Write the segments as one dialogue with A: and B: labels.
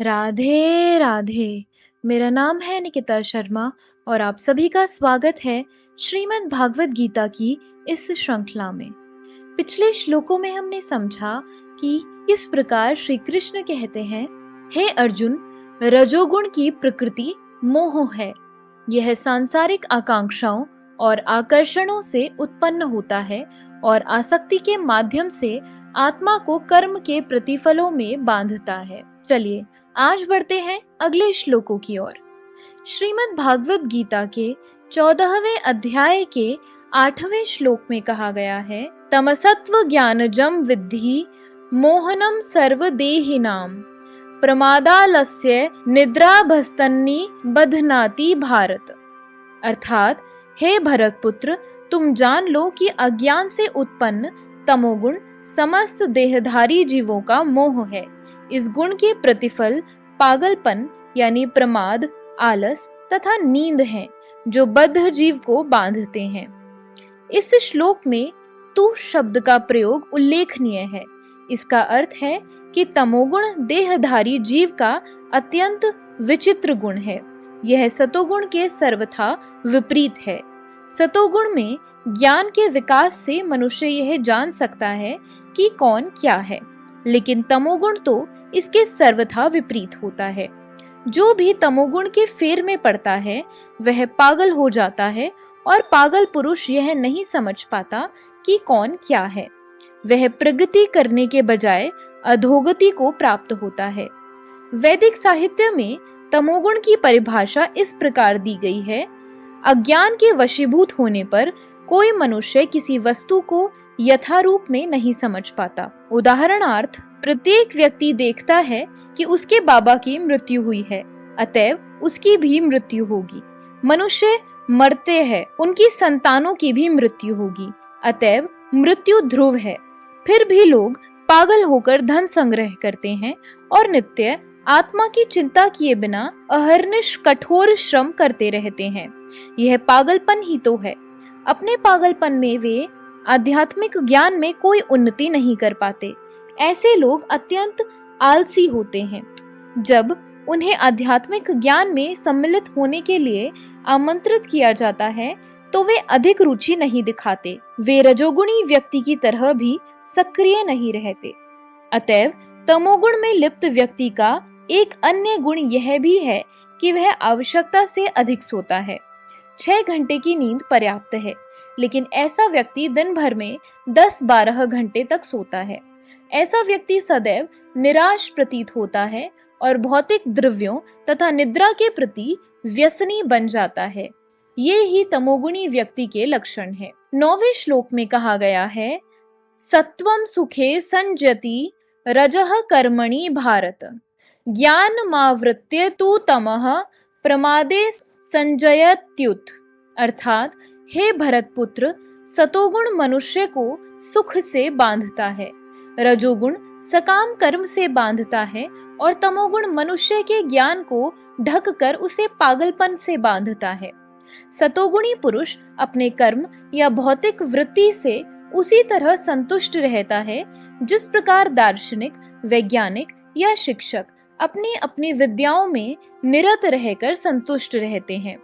A: राधे राधे। मेरा नाम है निकिता शर्मा और आप सभी का स्वागत है श्रीमद् भागवत गीता की इस श्रृंखला में। पिछले श्लोकों में हमने समझा कि इस प्रकार श्री कृष्ण कहते हैं, हे अर्जुन, रजोगुण की प्रकृति मोह है। यह सांसारिक आकांक्षाओं और आकर्षणों से उत्पन्न होता है और आसक्ति के माध्यम से आत्मा को कर्म के प्रतिफलों में बांधता है। चलिए आज बढ़ते हैं अगले श्लोकों की ओर। श्रीमद् भागवत गीता के 14वें अध्याय के 8वें श्लोक में कहा गया है, तमसत्व ज्ञानजम विद्धि मोहनम सर्वदेहिनाम प्रमादालस्य निद्राभस्तन्नी बध्नाति भारत। अर्थात हे भरत पुत्र, तुम जान लो कि अज्ञान से उत्पन्न तमोगुण समस्त देहधारी जीवों का मोह है। इस गुण के प्रतिफल पागलपन यानी प्रमाद, आलस तथा नींद हैं, जो बद्ध जीव को बांधते हैं। इस श्लोक में तू शब्द का प्रयोग उल्लेखनीय है। इसका अर्थ है कि तमोगुण देहधारी जीव का अत्यंत विचित्र गुण है। यह सतोगुण के सर्वथा विपरीत है। सतोगुण में ज्ञान के विकास से मनुष्य यह जान सकता है कि कौन क्या है, लेकिन तमोगुण तो इसके सर्वथा विपरीत होता है। जो भी तमोगुण के फेर में पड़ता है वह पागल हो जाता है और पागल पुरुष यह नहीं समझ पाता कि कौन क्या है। वह प्रगति करने के बजाय अधोगति को प्राप्त होता है। वैदिक साहित्य में तमोगुण की परिभाषा इस प्रकार दी गई है, अज्ञान के वशीभूत होने पर कोई मनुष्य किसी वस्तु को यथारूप में नहीं समझ पाता। उदाहरणार्थ, प्रत्येक व्यक्ति देखता है कि उसके बाबा की मृत्यु हुई है, अतएव उसकी भी मृत्यु होगी। मनुष्य मरते हैं, उनकी संतानों की भी मृत्यु होगी, अतएव मृत्यु ध्रुव है। फिर भी लोग पागल होकर धन संग्रह करते हैं और नित्य आत्मा की चिंता किए बिना अहर्निश कठोर श्रम करते रहते हैं। यह पागलपन ही तो है। अपने पागलपन में वे आध्यात्मिक ज्ञान में कोई उन्नति नहीं कर पाते। ऐसे लोग अत्यंत आलसी होते हैं। जब उन्हें आध्यात्मिक ज्ञान में सम्मिलित होने के लिए आमंत्रित किया जाता है तो वे अधिक रुचि नहीं दिखाते। वे रजोगुणी व्यक्ति की तरह भी सक्रिय नहीं रहते। अतएव तमोगुण में लिप्त व्यक्ति का एक अन्य गुण यह भी है कि वह आवश्यकता से अधिक सोता है। 6 घंटे की नींद पर्याप्त है, लेकिन ऐसा व्यक्ति दिन भर में 10-12 घंटे तक सोता है। ऐसा व्यक्ति सदैव निराश प्रतीत होता है और भौतिक द्रव्यों तथा निद्रा के प्रति व्यसनी बन जाता है। ये ही तमोगुणी व्यक्ति के लक्षण है। 9वें श्लोक में कहा गया है, सत्वम सुखे संजति रजः कर्मणि भारत ज्ञानमावृत्य तु तमः प्रमादे संजयत्युत। अर्थात, हे भरत पुत्र, सतोगुण मनुष्य को सुख से बांधता है, रजोगुण सकाम कर्म से बांधता है और तमोगुण मनुष्य के ज्ञान को ढक कर उसे पागलपन से बांधता है। सतोगुणी पुरुष अपने कर्म या भौतिक वृत्ति से उसी तरह संतुष्ट रहता है जिस प्रकार दार्शनिक, वैज्ञानिक या शिक्षक अपनी अपनी विद्याओं में निरत रहकर संतुष्ट रहते हैं।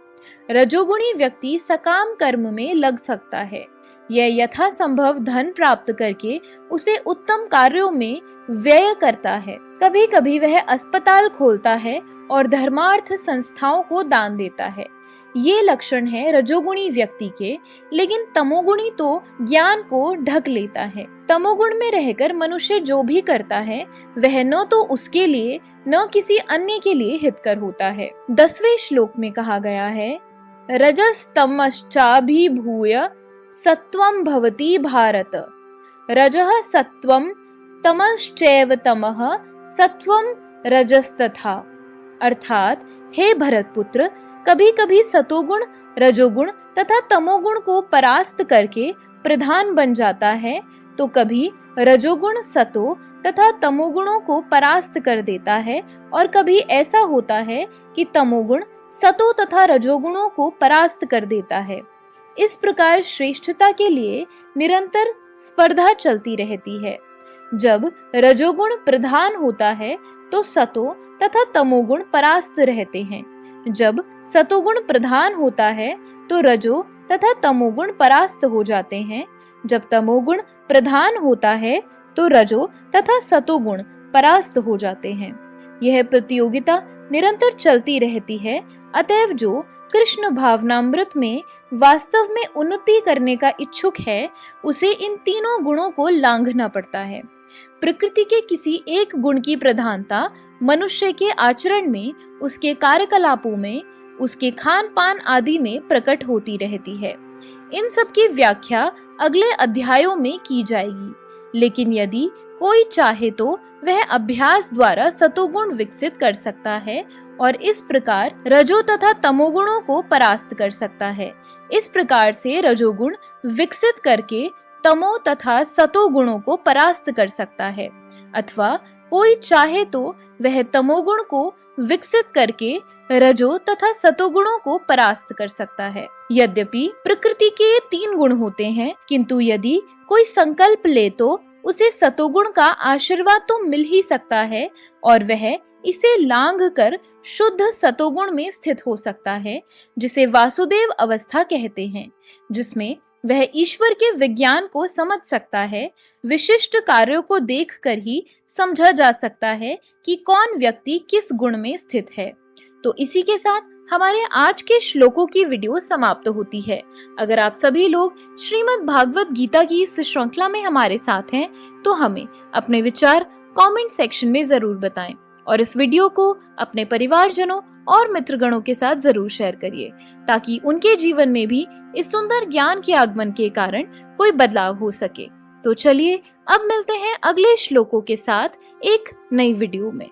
A: रजोगुणी व्यक्ति सकाम कर्म में लग सकता है। यह यथासंभव धन प्राप्त करके उसे उत्तम कार्यों में व्यय करता है। कभी कभी वह अस्पताल खोलता है और धर्मार्थ संस्थाओं को दान देता है। ये लक्षण है रजोगुणी व्यक्ति के, लेकिन तमोगुणी तो ज्ञान को ढक लेता है। तमोगुण में रहकर मनुष्य जो भी करता है वह न तो उसके लिए न किसी अन्य के लिए हितकर होता है। 10वें श्लोक में कहा गया है, रजस्तमश्चाभिभूय सत्वं भवति भारत रजः सत्वं तमश्चैव तमः सत्वं रजस्तथा। अर्थात, हे भरत पुत्र, कभी कभी सतोगुण रजोगुण तथा तमोगुण को परास्त करके प्रधान बन जाता है, तो कभी रजोगुण सतो तथा तमोगुणों को परास्त कर देता है और कभी ऐसा होता है कि तमोगुण सतो तथा रजोगुणों को परास्त कर देता है। इस प्रकार श्रेष्ठता के लिए निरंतर स्पर्धा चलती रहती है। जब रजोगुण प्रधान होता है तो सतो तथा तमोगुण परास्त रहते हैं। जब सतोगुण प्रधान होता है तो रजो तथा तमोगुण परास्त हो जाते हैं। जब तमोगुण प्रधान होता है तो रजो तथा सतोगुण परास्त हो जाते हैं। यह प्रतियोगिता निरंतर चलती रहती है। अतएव जो कृष्ण भावनामृत में वास्तव में उन्नति करने का इच्छुक है, उसे इन तीनों गुणों को लांघना पड़ता है। प्रकृति के किसी एक गुण की प्रधानता मनुष्य के आचरण में, उसके कार्यकलापों में, उसके खान पान आदि में प्रकट होती रहती है। इन सब की व्याख्या अगले अध्यायों में की जाएगी। लेकिन यदि कोई चाहे तो वह अभ्यास द्वारा सतोगुण विकसित कर सकता है और इस प्रकार रजो तथा तमोगुणों को परास्त कर सकता है। इस प्रकार से रजोगुण विकसित करके तमो तथा सतोगुणों को परास्त कर सकता है, अथवा कोई चाहे तो वह तमोगुण को विकसित करके रजो तथा सतोगुणों को परास्त कर सकता है। यद्यपि प्रकृति के 3 गुण होते हैं, किंतु यदि कोई संकल्प ले तो उसे सतोगुण का आशीर्वाद तो मिल ही सकता है और वह इसे लांघ कर शुद्ध सतोगुण में स्थित हो सकता है, जिसे वासुदेव अवस्था कहते हैं, जिसमें वह ईश्वर के विज्ञान को समझ सकता है। विशिष्ट कार्यों को देखकर ही समझा जा सकता है कि कौन व्यक्ति किस गुण में स्थित है। तो इसी के साथ हमारे आज के श्लोकों की वीडियो समाप्त होती है। अगर आप सभी लोग श्रीमद् भागवत गीता की इस श्रृंखला में हमारे साथ हैं, तो हमें अपने विचार कमेंट सेक्शन में जरूर बताएं और इस वीडियो को अपने परिवारजनों और मित्रगणों के साथ जरूर शेयर करिए, ताकि उनके जीवन में भी इस सुंदर ज्ञान के आगमन के कारण कोई बदलाव हो सके। तो चलिए अब मिलते हैं अगले श्लोकों के साथ एक नई वीडियो में।